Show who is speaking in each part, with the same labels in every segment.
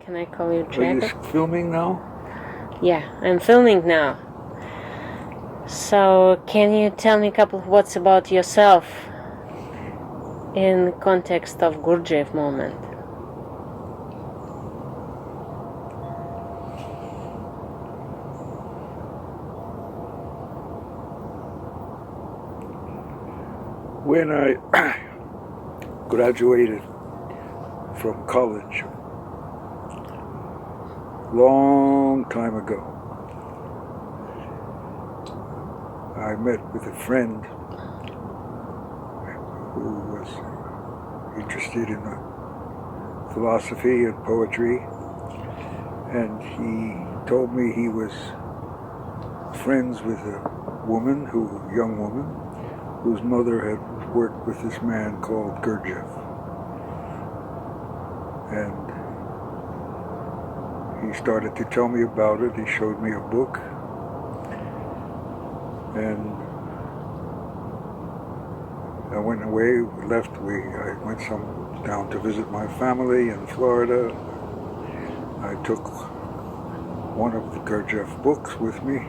Speaker 1: Can I call you
Speaker 2: Are you
Speaker 1: Jacob?
Speaker 2: filming now?
Speaker 1: Yeah, I'm filming now. So, can you tell me a couple of words about yourself in context of Gurdjieff moment?
Speaker 2: When I graduated from college, long time ago, I met with a friend who was interested in philosophy and poetry, and he told me he was friends with a young woman, whose mother had worked with this man called Gurdjieff. And he started to tell me about it. He showed me a book. And I went away, I went down to visit my family in Florida. I took one of the Gurdjieff books with me.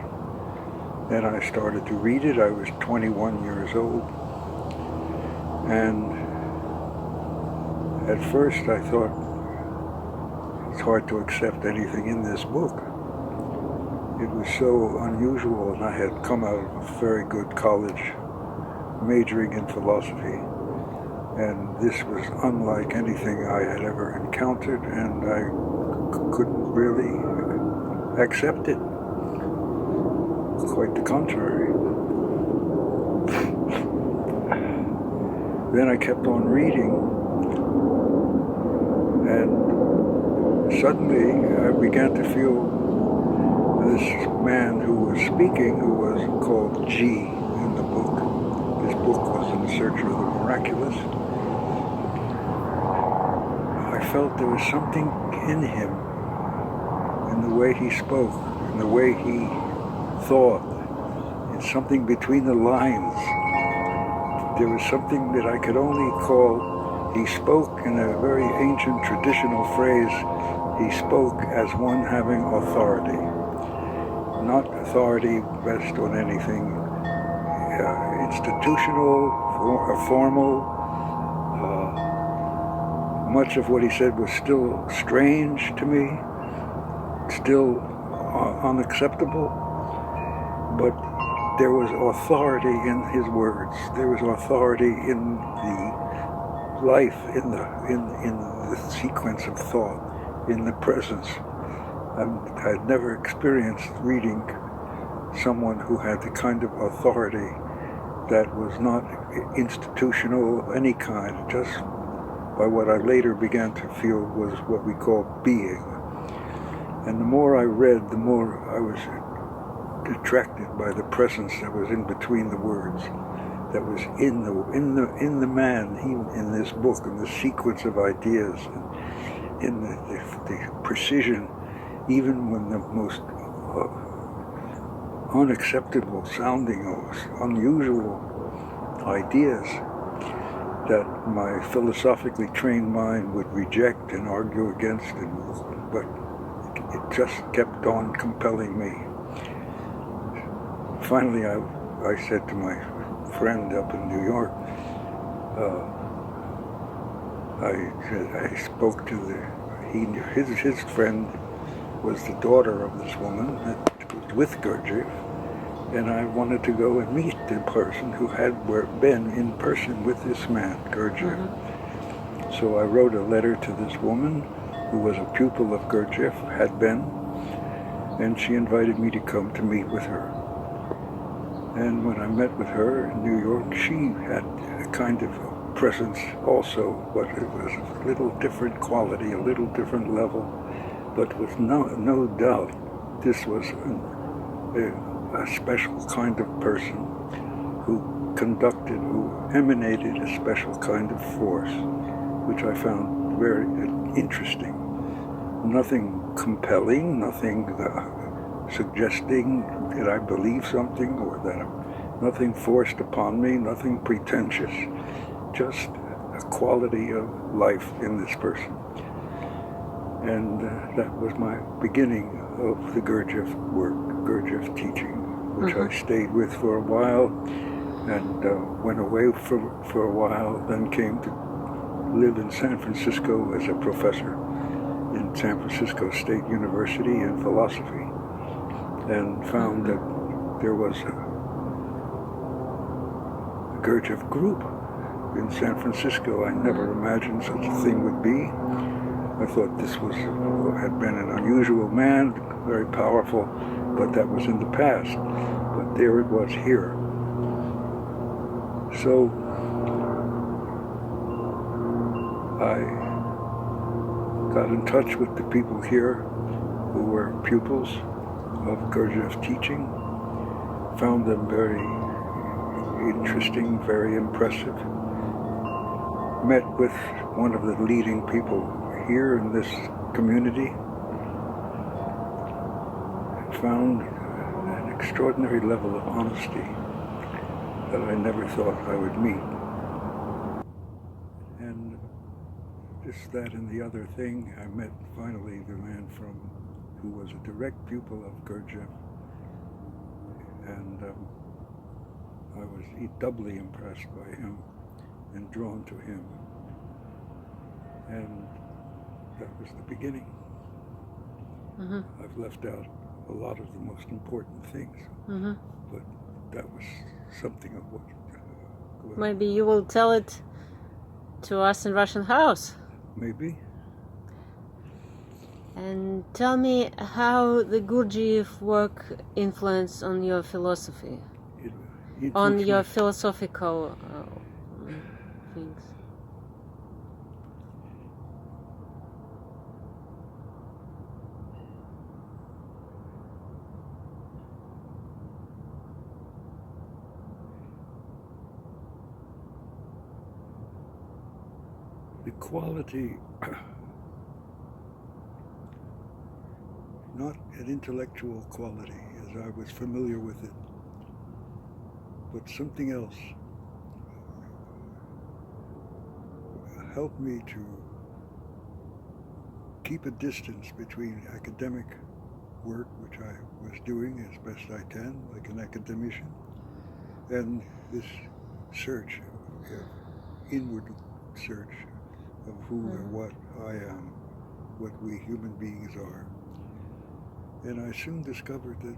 Speaker 2: Then I started to read it. I was 21 years old. And at first I thought, it's hard to accept anything in this book. It was so unusual, and I had come out of a very good college majoring in philosophy. And this was unlike anything I had ever encountered, and I couldn't really accept it. Quite the contrary. Then I kept on reading, and suddenly I began to feel this man who was speaking, who was called G in the book. This book was In Search of the Miraculous. I felt there was something in him, in the way he spoke, in the way he thought. It's something between the lines. There was something that I could only call, he spoke in a very ancient traditional phrase, he spoke as one having authority. Not authority based on anything institutional or formal. Much of what he said was still strange to me, still unacceptable, but there was authority in his words. There was authority in the life, in the sequence of thought, in the presence. I'd never experienced reading someone who had the kind of authority that was not institutional of any kind, just by what I later began to feel was what we call being. And the more I read, the more I was attracted by the presence that was in between the words, that was in the man, in this book, in the sequence of ideas, in the precision, even when the most unacceptable sounding or unusual ideas that my philosophically trained mind would reject and argue against, but it just kept on compelling me. Finally, I said to my friend up in New York, I spoke to his friend was the daughter of this woman that was with Gurdjieff, and I wanted to go and meet the person who had been in person with this man, Gurdjieff. Mm-hmm. So I wrote a letter to this woman who was a pupil of Gurdjieff, had been, and she invited me to come to meet with her. And when I met with her in New York, she had a kind of presence also, but it was a little different quality, a little different level, but with no doubt this was a special kind of person who emanated a special kind of force, which I found very interesting. Nothing compelling, nothing suggesting that I believe something or that nothing forced upon me, nothing pretentious, just a quality of life in this person. And that was my beginning of the Gurdjieff work, Gurdjieff teaching, which I stayed with for a while and went away for a while, then came to live in San Francisco as a professor in San Francisco State University in philosophy, and found that there was a Gurdjieff group in San Francisco. I never imagined such a thing would be. I thought this had been an unusual man, very powerful, but that was in the past. But there it was here. So I got in touch with the people here who were pupils of Gurdjieff teaching, found them very interesting, very impressive, met with one of the leading people here in this community, found an extraordinary level of honesty that I never thought I would meet. And this, that, and the other thing, I met finally the man who was a direct pupil of Gurdjieff, and I was doubly impressed by him and drawn to him. And that was the beginning. I've left out a lot of the most important things, but that was something of what...
Speaker 1: Maybe you will tell it to us in Russian house.
Speaker 2: Maybe.
Speaker 1: And tell me how the Gurdjieff work influenced on your philosophy, on your philosophical things.
Speaker 2: The quality, not an intellectual quality as I was familiar with it, but something else helped me to keep a distance between academic work, which I was doing as best I can, like an academician, and this search, inward search of who or what I am, what we human beings are. And I soon discovered that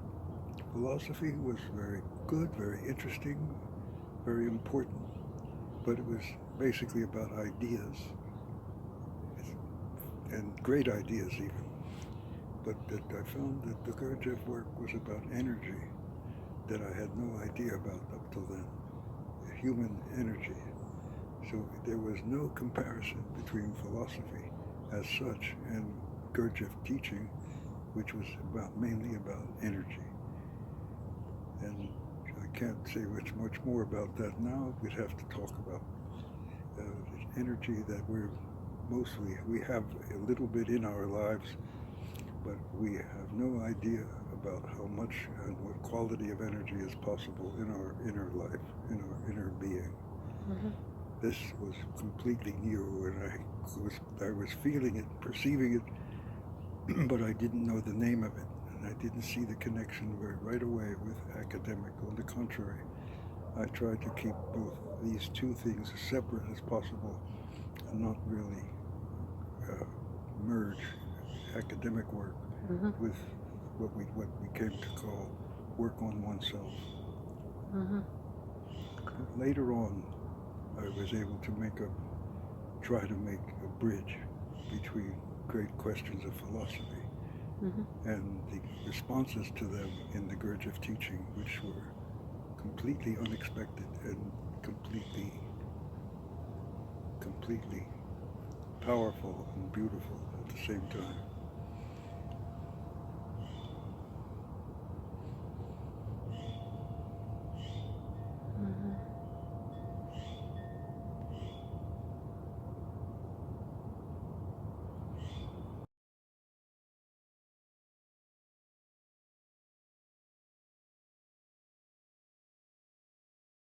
Speaker 2: philosophy was very good, very interesting, very important, but it was basically about ideas, and great ideas even. But that I found that the Gurdjieff work was about energy that I had no idea about up till then, human energy. So there was no comparison between philosophy as such and Gurdjieff teaching, which was mainly about energy. And I can't say much more about that now. We'd have to talk about energy that we have a little bit in our lives, but we have no idea about how much and what quality of energy is possible in our inner life, in our inner being. This was completely new, and I was feeling it, perceiving it, but I didn't know the name of it, and I didn't see the connection right away with academic. On the contrary, I tried to keep both these two things as separate as possible and not really merge academic work with what we came to call work on oneself. Later on, I was able to try to make a bridge between great questions of philosophy and the responses to them in the Gurdjieff teaching, which were completely unexpected and completely powerful and beautiful at the same time.